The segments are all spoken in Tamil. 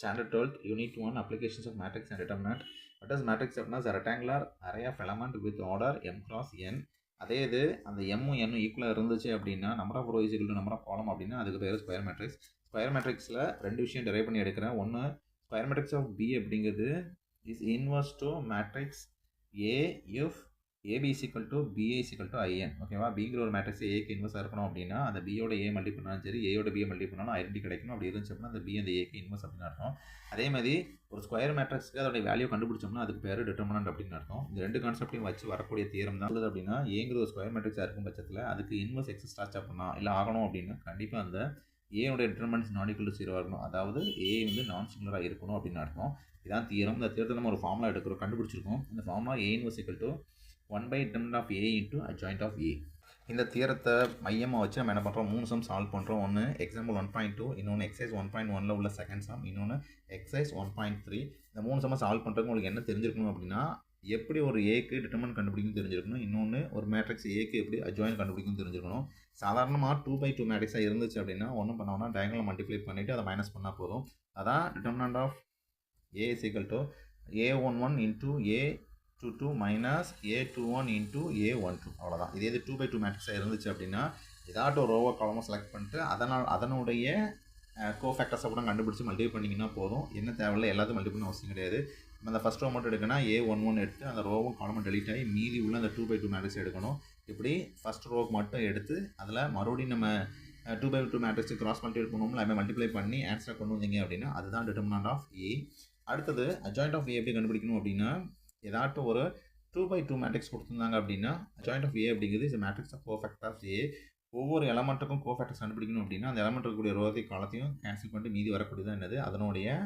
Standard 12th, Unit 1, Applications of Matrix and Determinant. What is matrix அப்படின்னா a rectangular array of element with order m cross n. அதே இது அந்த m n ஈக்குவலாக இருந்துச்சு அப்படின்னா number of row is equal to number of column அப்படின்னா அதுக்கு பேர் ஸ்கொயர் மேட்ரிக்ஸ். ஸ்கொயர் மேட்ரிக்ஸில் ரெண்டு விஷயம் டெரைவ் பண்ணி எடுக்கிறேன். ஒன்று ஸ்கொயர் மேட்ரிக்ஸ் ஆஃப் பி அப்படிங்கிறது is inverse to matrix A if AB is equal to BA is equal to IN. ஓகேவா? பிங்கிற ஒரு மேட்ரிக்ஸ் ஏக்கு இன்வர்ஸாக இருக்கணும் அப்படின்னா அந்த பியோட ஏ மல்டி பண்ணாலும் சரி ஏயோட பிஏ மல்டி பண்ணாலும் ஐடென்டி கிடைக்கணும். அப்படி இருந்துச்சு அப்படின்னா அந்த பி அந்த ஏக்கு இன்வர்ஸ் அப்படின்னு அர்த்தம். அதே மாதிரி ஒரு ஸ்கொயர் மேட்ரிக்ஸ்க்கு அதோட வேல்யூ கண்டுபிடிச்சோம்னா அதுக்கு பேர் டிட்டர்மினன்ட் அப்படின்னு அர்த்தம். இந்த ரெண்டு கான்செப்டையும் வச்சு வரக்கூடிய தியரம் தான் உள்ளது. அப்படின்னா ஏங்கிற ஒரு ஸ்கொயர் மேட்ரிக்ஸாக இருக்கும் பட்சத்தில் அதுக்கு இன்வர்ஸ் எக்ஸிஸ்ட் அப்படின்னா இல்லை ஆகணும் அப்படின்னா கண்டிப்பாக அந்த ஏனுடைய டிட்டர்மினன்ட்ஸ் நான் ஈக்குவல் டு 0 இருக்கணும். அதாவது ஏ வந்து நான் சிங்குலராக இருக்கணும் அப்படின்னு அர்த்தம். இதான் தியரம். இந்த தியரத்தை நம்ம ஒரு ஃபார்முலா எடுக்கிறோம், கண்டுபிடிச்சிருக்கோம். இந்த formula A inverse equal to 1/determinant of A into adjoint of A. இந்த தியரத்தை மையமாக வச்சு நம்ம என்ன பண்ணுறோம், 3 சம் சால்வ் பண்ணுறோம். ஒன்று எக்ஸாம்பிள் 1.2, இன்னொன்று எக்ஸைஸ் 1.1ல் உள்ள செகண்ட் சம், இன்னொன்று எக்ஸைஸ் 1.3. இந்த 3 சம்மை சால்வ் பண்ணுறதுக்கு உங்களுக்கு என்ன தெரிஞ்சிருக்கணும் அப்படின்னா எப்படி ஒரு ஏக்கு டிட்டர்மினன்ட் கண்டுபிடிக்கும் தெரிஞ்சிருக்கணும். இன்னொன்று ஒரு மேட்ரிக்ஸ் ஏக்கு எப்படி அட்ஜாயின் கண்டுபிடிக்கும் தெரிஞ்சிருக்கணும். சாதாரணமாக 2/2 மேட்ரிக்ஸாக இருந்துச்சு அப்படின்னா ஒன்றும் பண்ணோம்னா டயகனல் மல்டிப்ளை பண்ணிவிட்டு அதை மைனஸ் பண்ணால் போதும். அதான் determinant of A is equal to A11 into A22 minus A21 into A12. அவ்வளோதான். இதே இது 2/2 மேட்ரிக்ஸாக இருந்துச்சு அப்படின்னா ஏதாட்டும் ரோவோ காலமோ செலக்ட் பண்ணிட்டு அதனுடைய கோஃபேக்டர்ஸை கூட கண்டுபிடிச்சி மல்டிப்ளை பண்ணிங்கன்னா போதும். என்ன தேவையில்லை, எல்லாத்தையும் மல்டிப்ளை பண்ண அவசியம் கிடையாது. நம்ம அந்த ஃபஸ்ட் ரோ மட்டும் எடுக்கணும்னா A11 எடுத்து அந்த ரோவும் காலமும் டெலிட் ஆகி மீதி உள்ள அந்த 2/2 மேட்ரிக்ஸ் எடுக்கணும். இப்படி ஃபஸ்ட் ரோவுக்கு மட்டும் எடுத்து அதில் மறுபடியும் நம்ம 2/2 மேட்ரிக்ஸ் கிராஸ் மல்டிப்ளை பண்ணுவோம்ல, அதை மல்டிப்ளை பண்ணி ஆன்சரை கொண்டு வந்தீங்க அப்படின்னா அதுதான் டிட்டர்மினன்ட் ஆஃப் ஏ. அடுத்தது அட்ஜாயிண்ட் ஆஃப் ஏ எப்படி கண்டுபிடிக்கணும் அப்படின்னா ஏதாட்டும் ஒரு 2/2 மேட்ரிக்ஸ் கொடுத்துருந்தாங்க அப்படின்னா அட்ஜாயிண்ட் ஆஃப் ஏ அப்படிங்கிறது is matrix of cofactor of A. ஒவ்வொரு எலமெண்ட்டுக்கும் கோஃபேக்டர்ஸ் கண்டுபிடிக்கணும் அப்படின்னா அந்த எலமெண்ட் இருக்கக்கூடிய ரோதை காலத்தையும் கேன்சல் பண்ணிட்டு மீதி வரக்கூடியதான் என்னது அதனுடைய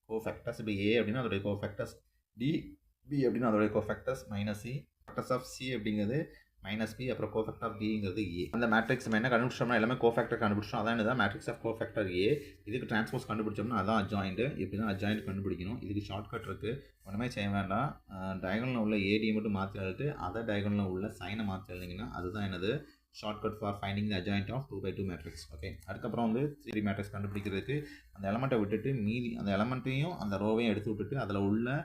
கோஃபேக்டர்ஸ். இப்போ ஏ அப்படின்னா அதோடைய கோஃபேக்டர்ஸ், டி பி அப்படின்னா அதோடைய cofactors minus C, factors of C அப்படிங்கிறது மைனஸ் பி, அப்புறம் கோஃபேக்டர் ஆஃப் டிங்கிறது ஏ. அந்த மேட்ரிக்ஸ் என்ன கண்டுபிடிச்சோம்னா எல்லாமே கோஃபேக்டர் கண்டுபிடிச்சோம். அதான் என்னதான் மேட்ரிக்ஸ் ஆஃப் கோஃபேக்டர் ஏ. இதுக்கு டிரான்ஸ்போஸ் கண்டுபிடிச்சோம்னா அதான் அட்ஜாயிண்ட். இப்படி தான் அட்ஜாயிண்ட் கண்டுபிடிக்கணும். இதுக்கு ஷார்ட்கட் இருக்குது, ஒன்றுமே செய்ய வேண்டாம். டயகனலில் உள்ள ஏடியை மட்டும் மாற்றி எழுதிட்டு அதை டயகனலில் உள்ள சைனை மாற்றி எழுதிங்கன்னா அதுதான் என்னது shortcut for finding the adjoint of 2/2 matrix. Okay, அதுக்கப்புறம் வந்து 3 மேட்ரிக்ஸ் கண்டுபிடிக்கிறதுக்கு அந்த எலமெண்ட்டை விட்டுட்டு மீதி அந்த எலமெண்ட்டையும் அந்த ரோவையும் எடுத்து விட்டுட்டு அதில் உள்ள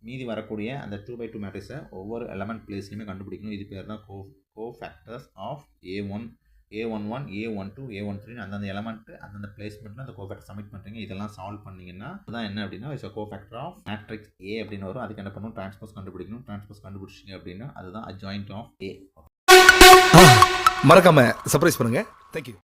மீதி வரக்கூடிய அந்த 2/2 மேட்ரிக்ஸை ஒவ்வொரு எலமெண்ட் பிளேஸ்லையுமே கண்டுபிடிக்கணும். இது பேர் தான் cofactors of A1, A11, A12, A13. அந்தந்த எலமெண்ட்டு அந்தந்த பிளேஸ்மெண்ட்டில் அந்த கோஃபேக்டர் சப்மிட் பண்ணுறீங்க. இதெல்லாம் சால்வ் பண்ணிங்கன்னா அதுதான் என்ன அப்படின்னா it's cofactor of matrix A அப்படின்னு வரும். அதுக்கு என்ன பண்ணணும், டிரான்ஸ்போஸ் கண்டுபிடிக்கணும். டிரான்ஸ்போஸ் கண்டுபிடிச்சிங்க அப்படின்னா அதுதான் அட்ஜாயிண்ட் ஆஃப் ஏ. மறக்காம சர்ப்ரைஸ் பண்ணுங்க. தேங்க்யூ.